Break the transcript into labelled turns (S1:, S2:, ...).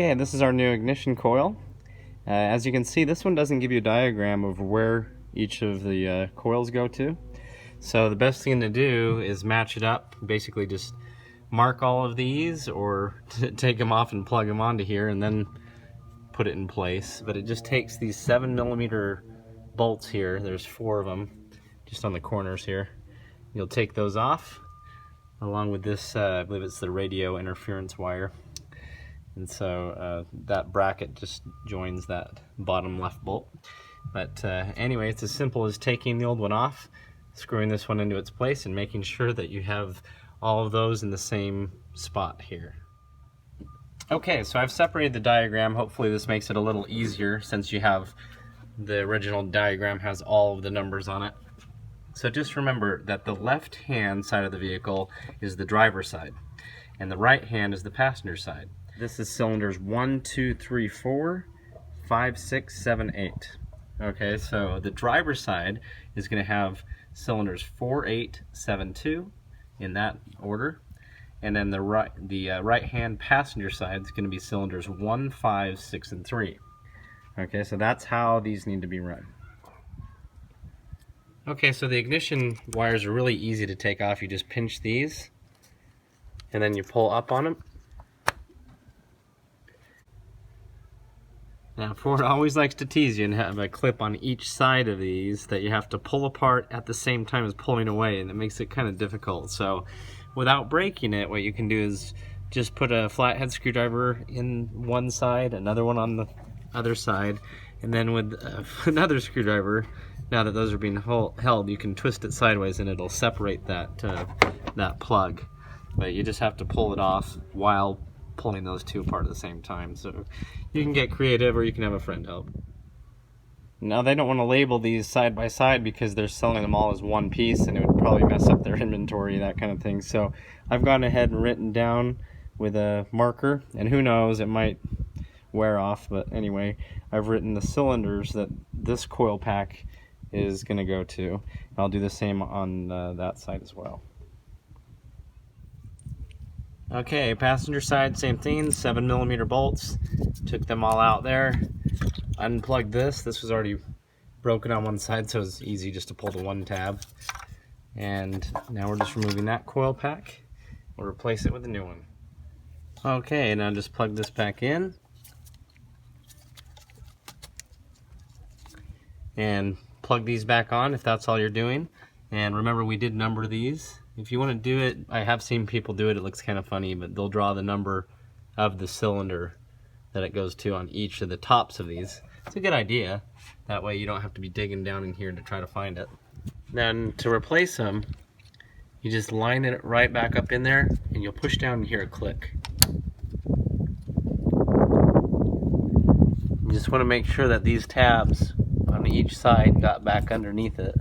S1: Okay, this is our new ignition coil. As you can see, this one doesn't give you a diagram of where each of the coils go to. So the best thing to do is match it up, basically just mark all of these or take them off and plug them onto here and then put it in place. But it just takes these 7mm bolts here, there's 4 of them just on the corners here. You'll take those off along with this, I believe it's the radio interference wire. And so that bracket just joins that bottom left bolt. But anyway, it's as simple as taking the old one off, screwing this one into its place, and making sure that you have all of those in the same spot here. Okay, so I've separated the diagram. Hopefully this makes it a little easier since you have the original diagram has all of the numbers on it. So just remember that the left hand side of the vehicle is the driver's side and the right hand is the passenger side. This is cylinders 1, 2, 3, 4, 5, 6, 7, 8. Okay, so the driver's side is going to have cylinders 4, 8, 7, 2 in that order. And then the right hand passenger side is going to be cylinders 1, 5, 6, and 3. Okay, so that's how these need to be run. Okay, so the ignition wires are really easy to take off. You just pinch these and then you pull up on them. Now Ford always likes to tease you and have a clip on each side of these that you have to pull apart at the same time as pulling away, and it makes it kind of difficult. So without breaking it, what you can do is just put a flathead screwdriver in one side, another one on the other side, and then with another screwdriver, now that those are being held, you can twist it sideways and it'll separate that plug. But you just have to pull it off while pulling those two apart at the same time. So you can get creative or you can have a friend help. Now they don't want to label these side by side because they're selling them all as one piece and it would probably mess up their inventory, that kind of thing. So I've gone ahead and written down with a marker, and who knows, it might wear off, but anyway, I've written the cylinders that this coil pack is going to go to. I'll do the same on that side as well. Okay, passenger side, same thing, 7mm bolts. Took them all out there. Unplugged this. This was already broken on one side, so it's easy just to pull the one tab. And now we're just removing that coil pack. We'll replace it with a new one. Okay, now just plug this back in. And plug these back on if that's all you're doing. And remember, we did number these. If you want to do it, I have seen people do it, it looks kind of funny, but they'll draw the number of the cylinder that it goes to on each of the tops of these. It's a good idea. That way you don't have to be digging down in here to try to find it. Then to replace them, you just line it right back up in there and you'll push down and hear a click. You just want to make sure that these tabs on each side got back underneath it.